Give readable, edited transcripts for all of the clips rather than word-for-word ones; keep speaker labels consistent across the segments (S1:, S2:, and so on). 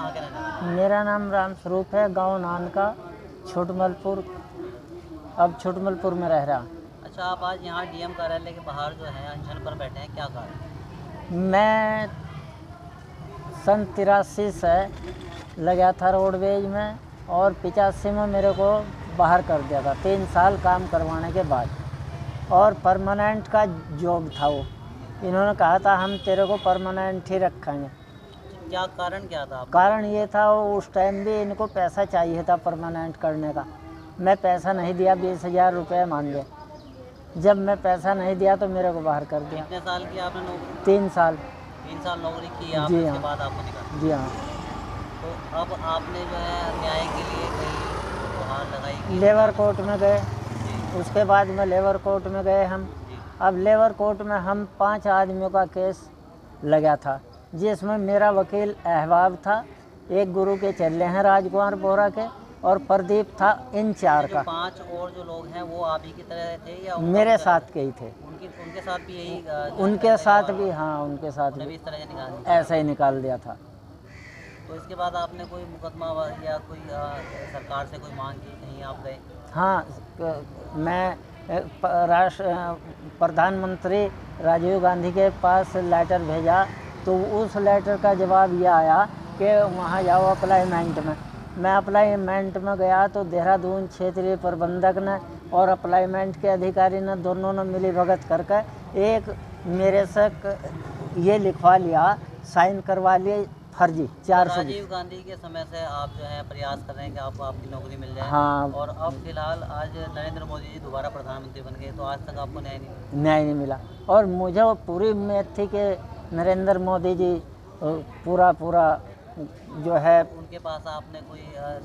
S1: कहाँ के रहने वाले
S2: मेरा नाम राम स्वरूप है, गांव नानका, छोटमलपुर। अब छोटमलपुर में रह रहा।
S1: हैं? अच्छा, आप आज यहाँ डीएम कार्यालय के बाहर जो है अनशन पर बैठे हैं, क्या कारण?
S2: मैं सन 83 से लगा था रोडवेज में और 85 में मेरे को बाहर कर दिया था 3 साल काम करवाने के बाद, और परमानेंट का जॉब था वो। इन्होंने कहा था हम तेरे को परमानेंट ही रखेंगे।
S1: क्या कारण क्या था आपका?
S2: कारण ये था वो उस टाइम भी इनको पैसा चाहिए था परमानेंट करने का। मैं पैसा नहीं दिया, 20,000 रुपये मांगे। जब मैं पैसा नहीं दिया तो मेरे को बाहर कर दिया।
S1: कितने साल की आपने नौकरी?
S2: 3 साल।
S1: 3 साल नौकरी की
S2: जी
S1: आपने, उसके
S2: हाँ।
S1: बाद आपको निकाला।
S2: जी हाँ।
S1: तो अब आपने जो है न्याय के लिए कहीं गुहार लगाई कि
S2: लेबर कोर्ट में गए,
S1: जी
S2: उसके बाद में लेबर कोर्ट में गए हम।
S1: जी
S2: अब लेबर कोर्ट में हम 5 आदमियों का केस लगा था, जिसमें मेरा वकील अहबाब था, एक गुरु के चेले हैं राजकुमार बोरा के, और प्रदीप था इन 4
S1: जो
S2: का।
S1: 5 और जो लोग हैं वो आप ही की तरह थे या
S2: मेरे साथ के ही थे।
S1: उनके साथ भी यही
S2: उनके साथ भी, हाँ उनके साथ
S1: उन्हें भी
S2: भी
S1: इस तरह से निकाल दिया?
S2: ऐसा ही निकाल दिया था।
S1: तो इसके बाद आपने कोई मुकदमा या कोई सरकार से कोई मांग की, कहीं आप गए?
S2: हाँ, मैं प्रधानमंत्री राजीव गांधी के पास लेटर भेजा, तो उस लेटर का जवाब ये आया कि वहाँ जाओ अप्लाईमेंट में। मैं अप्लाईमेंट में गया तो देहरादून क्षेत्रीय प्रबंधक ने और अप्लाईमेंट के अधिकारी ने, दोनों ने मिली भगत करके एक मेरे से ये लिखवा लिया, साइन करवा लिए फर्जी 400।
S1: राजीव गांधी के समय से आप जो है प्रयास कर रहे हैं कि आपको आपकी नौकरी मिल जाए।
S2: हाँ।
S1: और अब फिलहाल आज नरेंद्र मोदी जी दोबारा प्रधानमंत्री बन गए, तो आज तक आपको न्याय नहीं मिला?
S2: न्याय नहीं मिला, और मुझे वो पूरी उम्मीद थी कि नरेंद्र मोदी जी पूरा जो है।
S1: उनके पास आपने कोई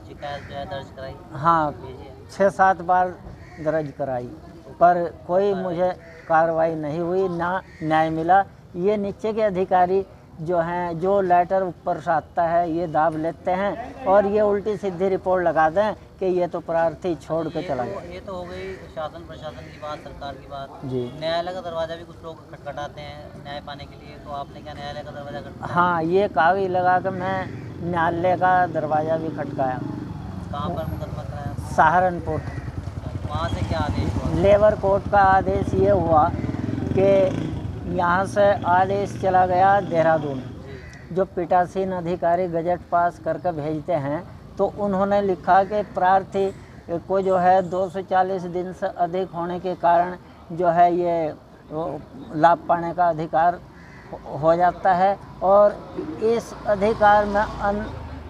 S1: शिकायत जो है दर्ज कराई?
S2: हाँ,
S1: भेजी है?
S2: 6-7 बार दर्ज कराई, पर कोई मुझे कार्रवाई नहीं हुई, ना न्याय मिला। ये नीचे के अधिकारी जो हैं, जो लेटर ऊपर से आता है ये दाब लेते हैं और ये उल्टी सीधी रिपोर्ट लगा दें कि ये तो प्रार्थी छोड़ के चला गया।
S1: ये तो हो गई शासन प्रशासन की बात, सरकार की बात।
S2: जी
S1: न्यायालय का दरवाजा भी कुछ लोग खटखटाते हैं न्याय पाने के लिए, तो आपने क्या न्यायालय का दरवाजा खटखटाया?
S2: हाँ, ये कागज लगा कर मैं न्यायालय का दरवाज़ा भी खटकाया।
S1: कहाँ पर मुकदमा कराया?
S2: सहारनपुर।
S1: वहाँ से क्या आदेश हुआ?
S2: लेबर कोर्ट का आदेश ये हुआ कि यहाँ से आदेश चला गया देहरादून। जो पीठासीन अधिकारी गजट पास करके भेजते हैं, तो उन्होंने लिखा कि प्रार्थी को जो है 240 दिन से अधिक होने के कारण जो है ये लाभ पाने का अधिकार हो जाता है, और इस अधिकार में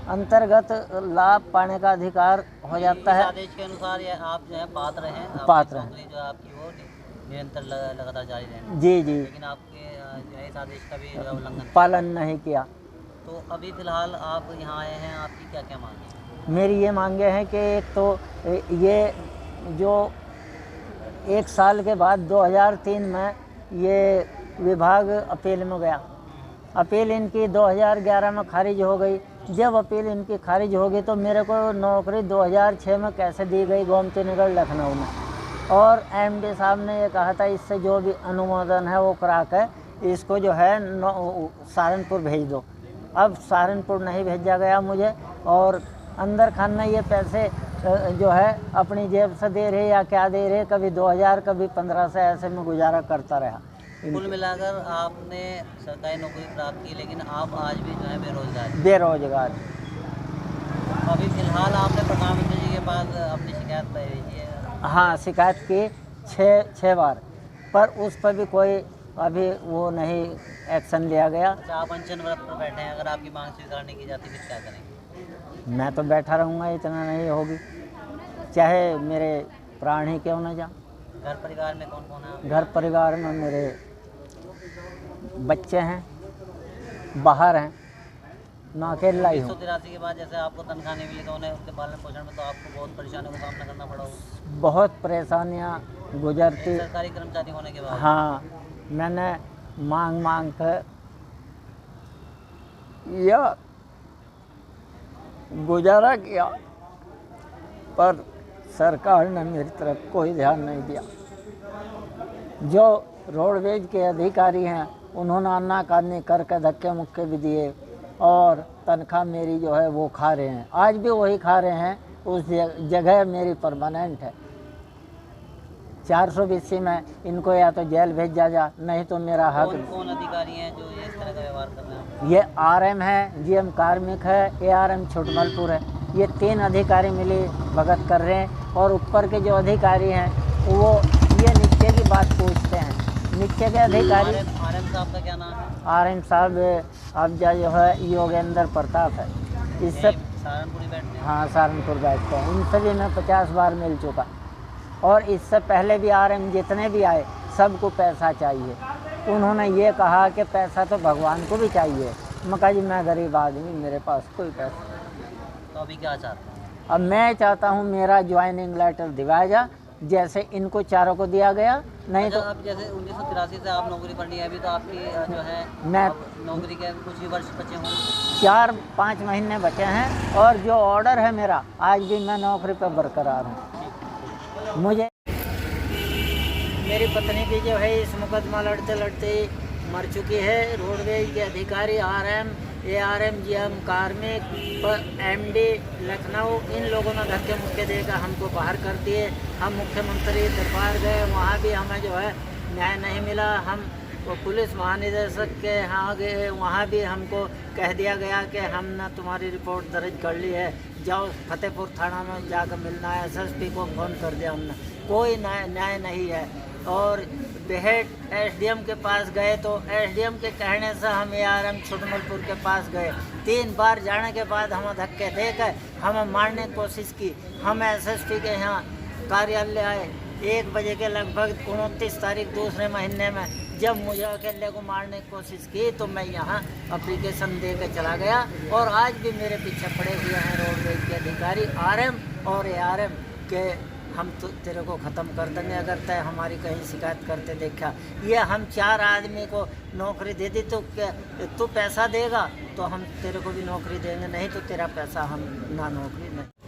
S2: अंतर्गत लाभ पाने का अधिकार हो जाता है।
S1: इस आदेश के अनुसार ये आप जो है पात्र हैं,
S2: पात्र हैं।
S1: नौकरी जो आपकी वो निरंतर लगातार जारी रहनी।
S2: जी जी,
S1: लेकिन आपके जो है इस आदेश का भी उल्लंघन
S2: पालन नहीं किया।
S1: तो अभी फ़िलहाल आप यहाँ आए हैं, आपकी क्या क्या मांग है?
S2: मेरी ये मांगे हैं कि एक तो ये जो 1 साल के बाद 2003 में ये विभाग अपील में गया, अपील इनकी 2011 में खारिज हो गई। जब अपील इनकी खारिज हो गई तो मेरे को नौकरी 2006 में कैसे दी गई गोमती नगर लखनऊ में, और एमडी साहब ने ये कहा था इससे जो भी अनुमोदन है वो करा के इसको जो है सहारनपुर भेज दो। अब सहारनपुर नहीं भेजा गया मुझे, और अंदर खान ने ये पैसे जो है अपनी जेब से दे रहे या क्या दे रहे, कभी 2000 कभी 1500 से ऐसे में गुजारा करता रहा।
S1: कुल मिलाकर आपने सरकारी नौकरी प्राप्त की, लेकिन आप आज भी जो है बेरोजगार हैं।
S2: बेरोजगार।
S1: अभी फिलहाल आपने प्रधानमंत्री जी के पास अपनी शिकायत भेजी है?
S2: हाँ, शिकायत की 6 बार, पर उस पर भी कोई अभी वो नहीं एक्शन लिया गया।
S1: अच्छा, आप अनशन व्रत पर बैठे हैं, अगर आपकी मांग स्वीकार नहीं की जाती फिर क्या करेंगे?
S2: मैं तो बैठा रहूँगा, इतना नहीं होगी, चाहे मेरे प्राण ही क्यों न जाए।
S1: घर परिवार में कौन कौन है?
S2: घर परिवार में मेरे बच्चे हैं, बाहर हैं, ना अकेला ही हूँ।
S1: 183 के बाद जैसे आपको तनख्वाह नहीं मिली तो उन्हें उसके पालन पोषण में तो आपको बहुत परेशानियों का सामना करना पड़ा होगा।
S2: बहुत परेशानियाँ गुजरती।
S1: सरकारी कर्मचारी होने के बाद।
S2: हाँ, मैंने मांग कर या गुजारा किया, पर सरकार ने मेरी तरफ कोई ध्यान नहीं दिया। जो रोडवेज के अधिकारी हैं उन्होंने आनाकानी करके धक्के मुक्के भी दिए, और तनख्वाह मेरी जो है वो खा रहे हैं, आज भी वही खा रहे हैं। उस जगह मेरी परमानेंट है। 420 में इनको या तो जेल भेजा जा, नहीं तो मेरा हक।
S1: कौन अधिकारी हैं जो ये इस तरह का व्यवहार कर रहे हैं?
S2: ये RM है, GM कार्मिक है, ARM छोटमलपुर है। ये 3 अधिकारी मिली भगत कर रहे हैं। और ऊपर के जो अधिकारी हैं वो ये नीचे की बात पूछते हैं। नीचे के अधिकारी
S1: RM साहब का क्या नाम है?
S2: RM साहब अब जो है योगेंद्र प्रताप है। इससे
S1: सहारनपुर ही बैठते हैं?
S2: हाँ, सहारनपुर बैठते हैं। इनसे भी मैं 50 बार मिल चुका। और इससे पहले भी RM जितने भी आए सबको पैसा चाहिए। उन्होंने ये कहा कि पैसा तो भगवान को भी चाहिए। मैं कहा जी मैं गरीब आदमी, मेरे पास कोई पैसा।
S1: तो अभी क्या चाहते हैं?
S2: अब मैं चाहता हूँ मेरा ज्वाइनिंग लेटर दिवाया जा, जैसे इनको चारों को दिया गया। नहीं तो
S1: अब जैसे 1983 से आप नौकरी पर नहीं है, अभी तो आपकी जो है
S2: मैं
S1: अब नौकरी के कुछ ही वर्ष बचे होंगे।
S2: 4-5 महीने बचे हैं और जो ऑर्डर है मेरा, आज भी मैं नौकरी पर बरकरार हूँ। मुझे मेरी पत्नी भी जो है इस मुकदमा लड़ते लड़ते मर चुकी है। रोडवेज के अधिकारी RM, ARM, GM कार्मिक, MD लखनऊ, इन लोगों ने धक्के मुक्के देकर हमको बाहर कर दिए। हम मुख्यमंत्री दरबार गए, वहाँ भी हमें जो है न्याय नहीं मिला। हम वो पुलिस महानिदेशक के यहाँ गए, वहाँ भी हमको कह दिया गया कि हमने तुम्हारी रिपोर्ट दर्ज कर ली है, जाओ फतेहपुर थाना में जाकर मिलना है। SSP को फ़ोन कर दिया हमने, कोई न्याय नहीं है। और बेहेट SDM के पास गए तो SDM के कहने से हम ARM छोटमलपुर के पास गए। 3 बार जाने के बाद हम धक्के देकर हमें मारने की कोशिश की। हम SSP के यहाँ कार्यालय आए 1 बजे के लगभग 29 तारीख दूसरे महीने में। जब मुझे अकेले को मारने की कोशिश की तो मैं यहाँ एप्लीकेशन दे के चला गया। और आज भी मेरे पीछे पड़े हुए हैं रोडवेज के अधिकारी RM और ARM के, हम तो तेरे को ख़त्म कर देंगे अगर तय हमारी कहीं शिकायत करते देखा। ये हम 4 आदमी को नौकरी दे दी तो तू पैसा देगा तो हम तेरे को भी नौकरी देंगे, नहीं तो तेरा पैसा हम ना नौकरी नहीं।